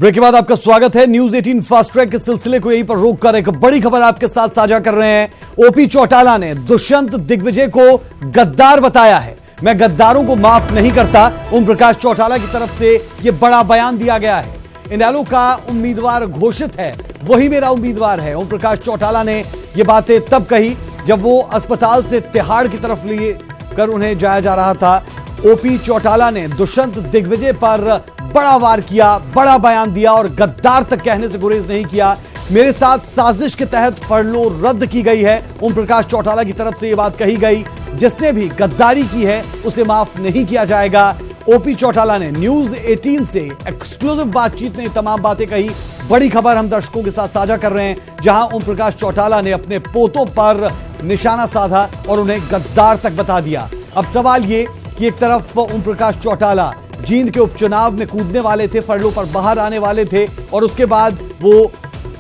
Break के बाद आपका स्वागत है। न्यूज 18 फास्ट ट्रैक के सिलसिले को यहीं पर रोककर एक बड़ी खबर आपके साथ साझा कर रहे हैं। ओपी चौटाला ने दुष्यंत दिग्विजय को गद्दार बताया है। मैं गद्दारों को माफ नहीं करता, ओम प्रकाश चौटाला की तरफ से यह बड़ा बयान दिया गया है। इनेलो का उम्मीदवार घोषित है, वही मेरा उम्मीदवार है। ओम प्रकाश चौटाला ने यह बातें तब कही जब वो अस्पताल से तिहाड़ की तरफ लिए कर उन्हें जाया जा रहा था। ओपी चौटाला ने दुष्यंत दिग्विजय पर बड़ा वार किया, बड़ा बयान दिया और गद्दार तक कहने से गुरेज नहीं किया। मेरे साथ साजिश के तहत फरलो रद्द की गई है। ओम प्रकाश चौटाला की तरफ से यह बात कही गई। जिसने भी गद्दारी की है उसे माफ नहीं किया जाएगा। ओपी चौटाला ने न्यूज 18 से एक्सक्लूसिव बातचीत में तमाम बातें कही। बड़ी खबर हम दर्शकों के साथ साझा कर रहे हैं, जहां ओम प्रकाश चौटाला ने अपने पोतों पर निशाना साधा और उन्हें गद्दार तक बता दिया। अब सवाल ये कि एक तरफ ओम प्रकाश चौटाला जींद के उपचुनाव में कूदने वाले थे, फरलों पर बाहर आने वाले थे, और उसके बाद वो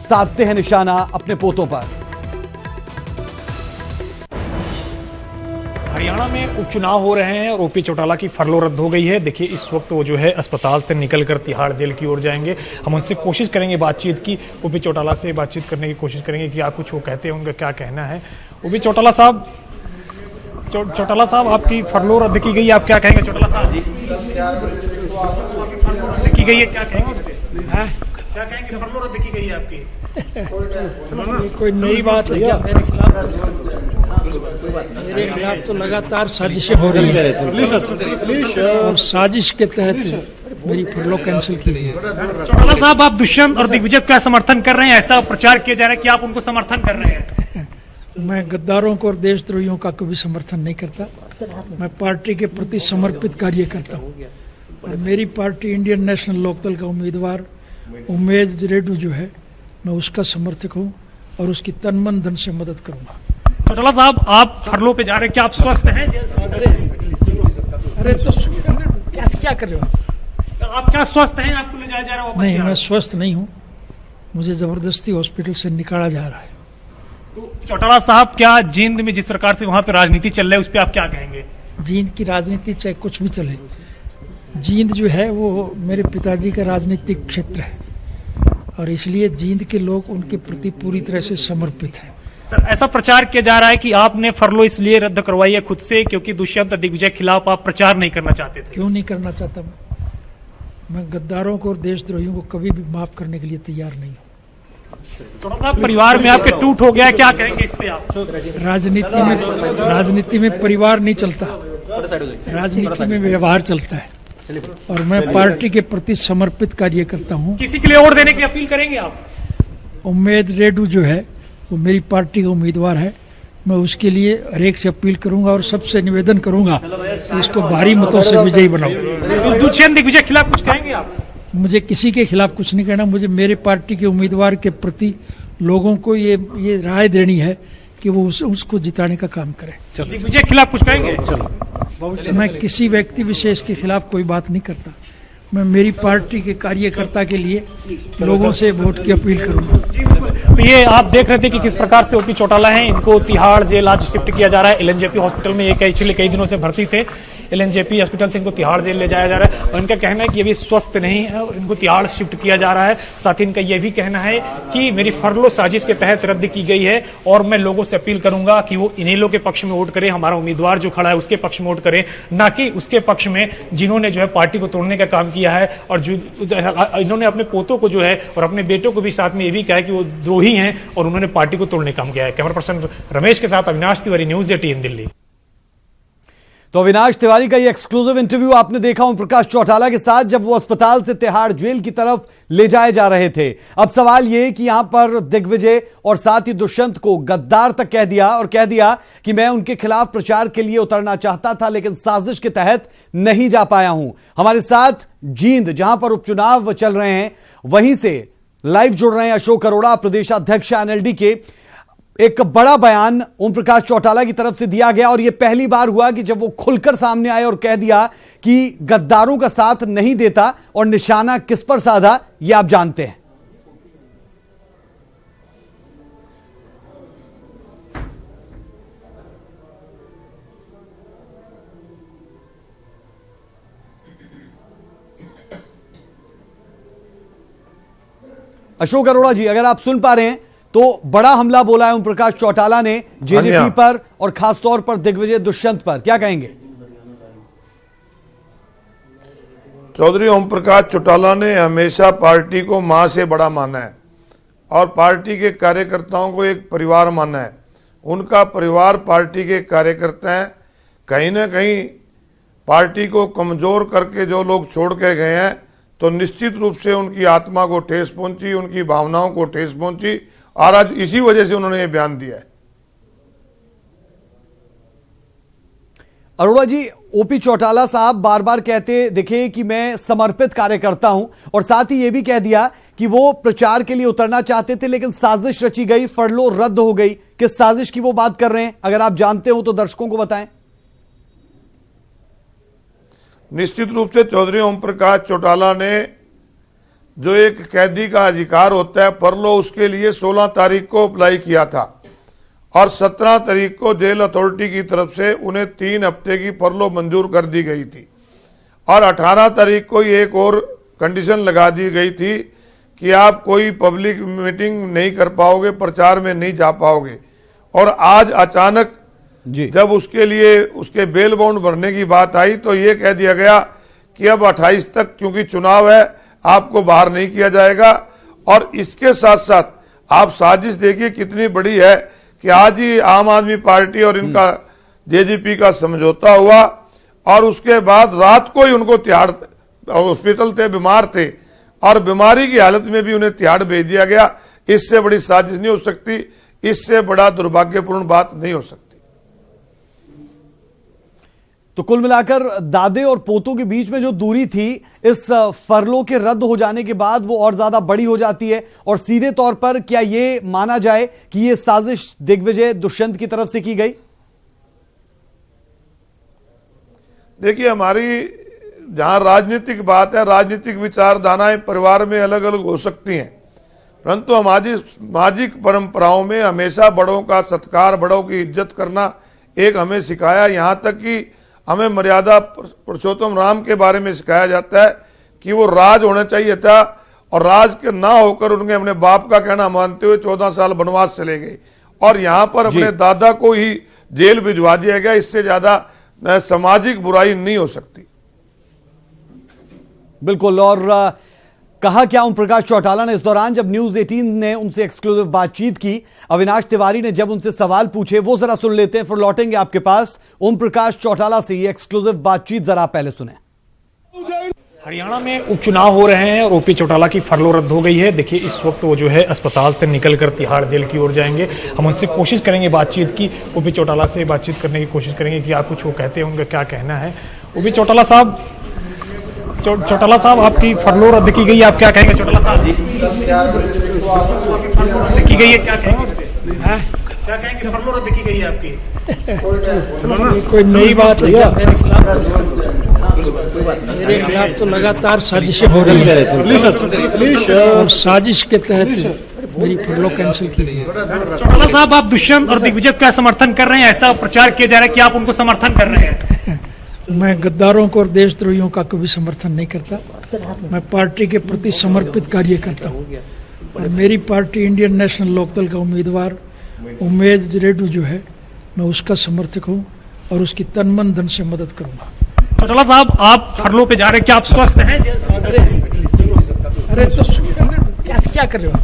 साधते हैं निशाना अपने पोतों पर। हरियाणा में उपचुनाव हो रहे हैं और ओपी चौटाला की फरलो रद्द हो गई है। देखिए इस वक्त वो जो है अस्पताल से निकलकर तिहाड़ जेल की ओर जाएंगे। हम उनसे कोशिश करेंगे बातचीत की, ओपी चौटाला से बातचीत करने की कोशिश करेंगे कि आप कुछ वो कहते हैं, उनका क्या कहना है। ओपी चौटाला साहब, चौटाला साहब आपकी फरलो रद्द की गई है, आप क्या कहेंगे? चौटाला साहब रद्द की गई है, क्या कहेंगे उस पर? क्या कहेंगे? फरलो रद्द की गई है आपकी, कोई नई बात है क्या? मेरे खिलाफ तो लगातार साजिशें हो रही हैं और साजिश के तहत मेरी फरलो कैंसिल की गई है। चौटाला साहब, आप दुष्यंत और दिग्विजय का समर्थन कर रहे हैं, ऐसा प्रचार किया जा रहा है कि आप उनको समर्थन कर रहे हैं। मैं गद्दारों को और देशद्रोहियों का कभी समर्थन नहीं करता। मैं पार्टी के प्रति समर्पित कार्य करता हूँ और मेरी पार्टी इंडियन नेशनल लोकदल का उम्मीदवार उमेद रेड्डी जो है, मैं उसका समर्थक हूँ और उसकी तन मन धन से मदद करूंगा। चौटाला साहब, आप फरलो पे जा रहे हैं, क्या आप स्वस्थ हैं? अरे तो क्या कर रहे हो आप? क्या स्वस्थ हैं? आपको ले जाया जा रहा है? नहीं, मैं स्वस्थ नहीं हूँ, मुझे जबरदस्ती हॉस्पिटल से निकाला जा रहा है। तो चौटाला साहब, क्या जींद में जिस प्रकार से वहां पे राजनीति चल रहा है उस पर आप क्या कहेंगे? जींद की राजनीति चाहे कुछ भी चले, जींद जो है वो मेरे पिताजी का राजनीतिक क्षेत्र है और इसलिए जींद के लोग उनके प्रति पूरी तरह से समर्पित हैं। सर, ऐसा प्रचार किया जा रहा है कि आपने फरलो इसलिए रद्द करवाई है खुद से क्योंकि दुष्यंत दिग्विजय के खिलाफ आप प्रचार नहीं करना चाहते थे। क्यों नहीं करना चाहता? मैं गद्दारों को और देशद्रोहियों को कभी भी माफ करने के लिए तैयार नहीं हूँ। परिवार में आपके टूट हो गया, क्या कहेंगे इस पे आप? राजनीति में परिवार नहीं चलता, राजनीति में व्यवहार चलता है और मैं पार्टी के प्रति समर्पित कार्य करता हूँ। किसी के लिए वोट देने की अपील करेंगे आप? उमेद रेड्डी जो है वो मेरी पार्टी का उम्मीदवार है, मैं उसके लिए हर एक से अपील करूंगा और सबसे निवेदन करूंगा कि इसको भारी मतों से विजयी बनाऊं। दुष्यंत दिग्विजय के खिलाफ कुछ कहेंगे आप? मुझे किसी के खिलाफ कुछ नहीं कहना, मुझे मेरे पार्टी के उम्मीदवार के प्रति लोगों को ये राय देनी है कि वो उसको जिताने का काम करें। दिग्विजय के खिलाफ कुछ कहेंगे? मैं किसी व्यक्ति विशेष के खिलाफ कोई बात नहीं करता, मैं मेरी पार्टी के कार्यकर्ता के लिए लोगों से वोट की अपील करूंगा। तो ये आप देख रहे थे कि किस प्रकार से ओपी चौटाला हैं, इनको तिहाड़ जेल आज शिफ्ट किया जा रहा है। एलएनजेपी हॉस्पिटल में ये पिछले कई दिनों से भर्ती थे, एलएनजेपी हॉस्पिटल से इनको तिहाड़ जेल ले जाया जा रहा है और इनका कहना है कि ये भी स्वस्थ नहीं है और इनको तिहाड़ शिफ्ट किया जा रहा है। साथ ही इनका यह भी कहना है कि मेरी फरलो साजिश के तहत रद्द की गई है और मैं लोगों से अपील करूंगा कि वो इनेलो के पक्ष में वोट करें, हमारा उम्मीदवार जो खड़ा है उसके पक्ष में वोट करें, ना कि उसके पक्ष में जिन्होंने जो है पार्टी को तोड़ने का काम किया है और जो इन्होंने अपने पोतों को जो है और अपने बेटों को भी साथ में ये भी कहा है कि वो द्रोही हैं और उन्होंने पार्टी को तोड़ने का काम किया है। कैमरा पर्सन रमेश के साथ अविनाश तिवारी, न्यूज 18 दिल्ली। तो अविनाश तिवारी का ये एक्सक्लूसिव इंटरव्यू आपने देखा ओम प्रकाश चौटाला के साथ, जब वो अस्पताल से तिहाड़ जेल की तरफ ले जाए जा रहे थे। अब सवाल ये कि यहां पर दिग्विजय और साथ ही दुष्यंत को गद्दार तक कह दिया और कह दिया कि मैं उनके खिलाफ प्रचार के लिए उतरना चाहता था लेकिन साजिश के तहत नहीं जा पाया हूं। हमारे साथ जींद, जहां पर उपचुनाव चल रहे हैं, वहीं से लाइव जुड़ रहे हैं अशोक अरोड़ा, प्रदेशाध्यक्ष एनएलडी के। एक बड़ा बयान ओम प्रकाश चौटाला की तरफ से दिया गया और यह पहली बार हुआ कि जब वो खुलकर सामने आए और कह दिया कि गद्दारों का साथ नहीं देता और निशाना किस पर साधा यह आप जानते हैं। अशोक अरोड़ा जी, अगर आप सुन पा रहे हैं तो बड़ा हमला बोला है ओम प्रकाश चौटाला ने जेजेपी पर और खासतौर पर दिग्विजय दुष्यंत पर, क्या कहेंगे? चौधरी ओम प्रकाश चौटाला ने हमेशा पार्टी को मां से बड़ा माना है और पार्टी के कार्यकर्ताओं को एक परिवार माना है। उनका परिवार पार्टी के कार्यकर्ता हैं। कहीं ना कहीं पार्टी को कमजोर करके जो लोग छोड़ के गए हैं तो निश्चित रूप से उनकी आत्मा को ठेस पहुंची, उनकी भावनाओं को ठेस पहुंची और आज इसी वजह से उन्होंने ये बयान दिया है। अरोड़ा जी, ओपी चौटाला साहब बार बार कहते दिखे कि मैं समर्पित कार्यकर्ता हूं और साथ ही यह भी कह दिया कि वो प्रचार के लिए उतरना चाहते थे लेकिन साजिश रची गई, फरलो रद्द हो गई। किस साजिश की वो बात कर रहे हैं? अगर आप जानते हो तो दर्शकों को बताएं। निश्चित रूप से चौधरी ओम प्रकाश चौटाला ने जो एक कैदी का अधिकार होता है फरलो, उसके लिए 16 तारीख को अप्लाई किया था और 17 तारीख को जेल अथॉरिटी की तरफ से उन्हें 3 हफ्ते की फरलो मंजूर कर दी गई थी और 18 तारीख को एक और कंडीशन लगा दी गई थी कि आप कोई पब्लिक मीटिंग नहीं कर पाओगे, प्रचार में नहीं जा पाओगे। और आज अचानक जब उसके लिए उसके बेल बाउंड भरने की बात आई तो ये कह दिया गया कि अब 28 तक क्योंकि चुनाव है आपको बाहर नहीं किया जाएगा। और इसके साथ साथ आप साजिश देखिए कितनी बड़ी है कि आज ही आम आदमी पार्टी और इनका जेजेपी का समझौता हुआ और उसके बाद रात को ही उनको तिहाड़ हॉस्पिटल थे, बीमार थे और बीमारी की हालत में भी उन्हें तिहाड़ भेज दिया गया। इससे बड़ी साजिश नहीं हो सकती, इससे बड़ा दुर्भाग्यपूर्ण बात नहीं हो सकती। तो कुल मिलाकर दादे और पोतों के बीच में जो दूरी थी इस फरलो के रद्द हो जाने के बाद वो और ज्यादा बड़ी हो जाती है और सीधे तौर पर क्या ये माना जाए कि ये साजिश दिग्विजय दुष्यंत की तरफ से की गई? देखिए, हमारी जहां राजनीतिक बात है, राजनीतिक विचारधाराएं परिवार में अलग अलग हो सकती हैं, परंतु हमारी सामाजिक परंपराओं में हमेशा बड़ों का सत्कार, बड़ों की इज्जत करना एक हमें सिखाया। यहां तक कि हमें मर्यादा पुरुषोत्तम राम के बारे में सिखाया जाता है कि वो राज होना चाहिए था और राज के ना होकर उनके अपने बाप का कहना मानते हुए 14 साल वनवास चले गए और यहां पर अपने दादा को ही जेल भिजवा दिया गया। इससे ज्यादा सामाजिक बुराई नहीं हो सकती। बिल्कुल। और कहा क्या ओम प्रकाश चौटाला ने इस दौरान जब न्यूज 18 ने उनसे एक्सक्लूसिव बातचीत की? अविनाश तिवारी ने जब उनसे सवाल पूछे वो जरा सुन लेते हैं, फिर लौटेंगे आपके पास। ओम प्रकाश चौटाला से ये एक्सक्लूसिव बातचीत जरा पहले सुने। हरियाणा में उपचुनाव हो रहे हैं और ओपी चौटाला की फरलो रद्द हो गई है। देखिए, इस वक्त वो जो है अस्पताल से निकलकर तिहाड़ जेल की ओर जाएंगे। हम उनसे कोशिश करेंगे बातचीत की, ओपी चौटाला से बातचीत करने की कोशिश करेंगे कि आप कुछ वो कहते होंगे, क्या कहना है। ओपी चौटाला साहब, आपकी फरलो रद्द की गई है, आप क्या कहेंगे? चौटाला साहब की गई है, क्या कहेंगे? क्या कहेंगे? फरलो रद्द की गई है आपकी? कोई नई बात है? मेरे खिलाफ तो लगातार साजिशें हो रही है और साजिश के तहत मेरी फरलो कैंसिल की गई। चौटाला साहब, आप दुष्यंत और दिग्विजय का समर्थन कर रहे हैं, ऐसा प्रचार किया जा रहा है कि आप उनको समर्थन कर रहे हैं। मैं गद्दारों को और देशद्रोहियों का कभी समर्थन नहीं करता। मैं पार्टी के प्रति समर्पित कार्य करता हूँ और मेरी पार्टी इंडियन नेशनल लोकदल का उम्मीदवार उमेद रेड्डी जो है, मैं उसका समर्थक हूँ और उसकी तन मन धन से मदद करूंगा। चौटाला साहब, आप फरलो पे जा रहे हैं, क्या आप स्वस्थ हैं? अरे तो क्या कर रहे हो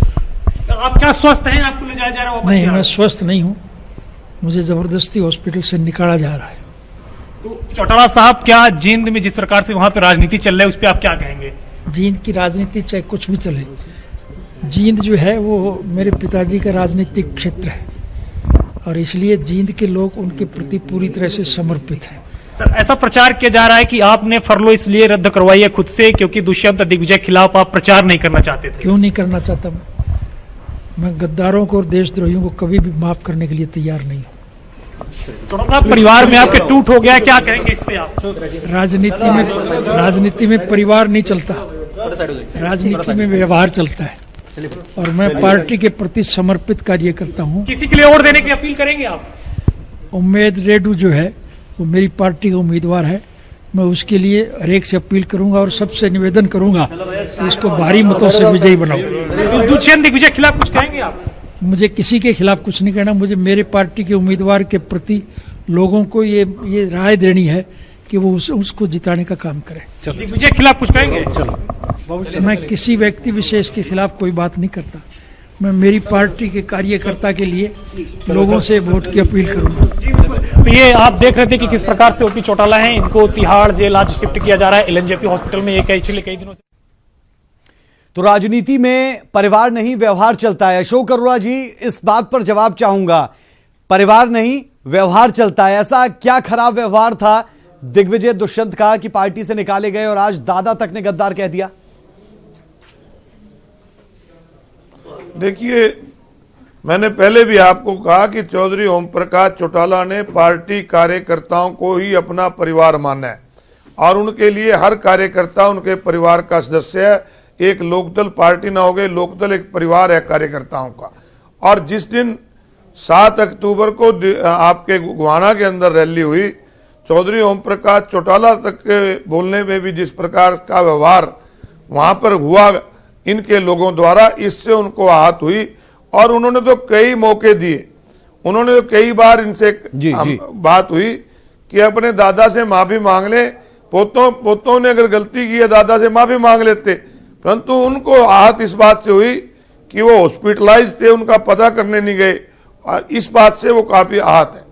आप? क्या स्वस्थ हैं? आपको ले जाया जा रहा है? नहीं, मैं स्वस्थ नहीं हूँ, मुझे जबरदस्ती हॉस्पिटल से निकाला जा रहा है। तो चौटाला साहब, क्या जींद में जिस प्रकार से वहां पे राजनीति चल रही है उस पर आप क्या कहेंगे? जींद की राजनीति चाहे कुछ भी चले, जींद जो है वो मेरे पिताजी का राजनीतिक क्षेत्र है और इसलिए जींद के लोग उनके प्रति पूरी तरह से समर्पित हैं। सर, ऐसा प्रचार किया जा रहा है कि आपने फरलो इसलिए रद्द करवाई है खुद से क्योंकि दुष्यंत दिग्विजय के खिलाफ आप प्रचार नहीं करना चाहते थे। क्यों नहीं करना चाहता? मैं गद्दारों को और देशद्रोहियों को कभी भी माफ करने के लिए तैयार नहीं हूँ। परिवार में आपके टूट हो गया, क्या कहेंगे इस पे आप? राजनीति में परिवार नहीं चलता, राजनीति में व्यवहार चलता है और मैं पार्टी के प्रति समर्पित कार्य करता हूँ। किसी के लिए वोट देने की अपील करेंगे आप? उमेद रेड्डी जो है वो मेरी पार्टी का उम्मीदवार है, मैं उसके लिए हर एक से अपील करूंगा और सबसे निवेदन करूंगा कि इसको भारी मतों से विजयी बनाऊं। दुष्यंत दिग्विजय के खिलाफ कुछ कहेंगे आप? मुझे किसी के खिलाफ कुछ नहीं कहना। मुझे मेरे पार्टी के उम्मीदवार के प्रति लोगों को ये राय देनी है कि वो उसको जिताने का काम करें। दिग्विजय के खिलाफ कुछ कहेंगे? मैं किसी व्यक्ति विशेष के खिलाफ कोई बात नहीं करता। मैं मेरी पार्टी के कार्यकर्ता के लिए लोगों से वोट की अपील करूंगा। तो ये आप देख रहे थे कि किस प्रकार से ओपी चौटाला हैं, इनको तिहाड़ जेल आज शिफ्ट किया जा रहा है। एलएनजेपी हॉस्पिटल में पिछले कई दिनों से। तो राजनीति में परिवार नहीं व्यवहार चलता है। अशोक अरोड़ा जी, इस बात पर जवाब चाहूंगा। परिवार नहीं व्यवहार चलता है, ऐसा क्या खराब व्यवहार था दिग्विजय दुष्यंत का कि पार्टी से निकाले गए और आज दादा तक ने गद्दार कह दिया? देखिए, मैंने पहले भी आपको कहा कि चौधरी ओम प्रकाश चौटाला ने पार्टी कार्यकर्ताओं को ही अपना परिवार माना है और उनके लिए हर कार्यकर्ता उनके परिवार का सदस्य है। एक लोकदल पार्टी ना हो गई, लोकदल एक परिवार है कार्यकर्ताओं का। और जिस दिन 7 अक्टूबर को आपके गुवाना के अंदर रैली हुई, चौधरी ओम प्रकाश चौटाला तक के बोलने में भी जिस प्रकार का व्यवहार वहां पर हुआ इनके लोगों द्वारा, इससे उनको आहत हुई। और उन्होंने तो कई मौके दिए, उन्होंने तो कई बार इनसे बात हुई कि अपने दादा से माफी मांग ले। पोतों ने अगर गलती की है दादा से माफी मांग लेते, परंतु उनको आहत इस बात से हुई कि वो हॉस्पिटलाइज थे, उनका पता करने नहीं गए। इस बात से वो काफी आहत है।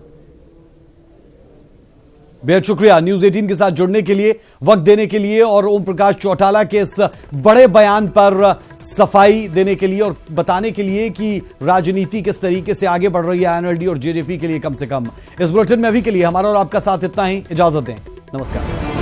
बेहद शुक्रिया न्यूज 18 के साथ जुड़ने के लिए, वक्त देने के लिए और ओम प्रकाश चौटाला के इस बड़े बयान पर सफाई देने के लिए और बताने के लिए कि राजनीति किस तरीके से आगे बढ़ रही है एनएलडी और जेजेपी के लिए। कम से कम इस बुलेटिन में अभी के लिए हमारा और आपका साथ इतना ही। इजाजत दें, नमस्कार।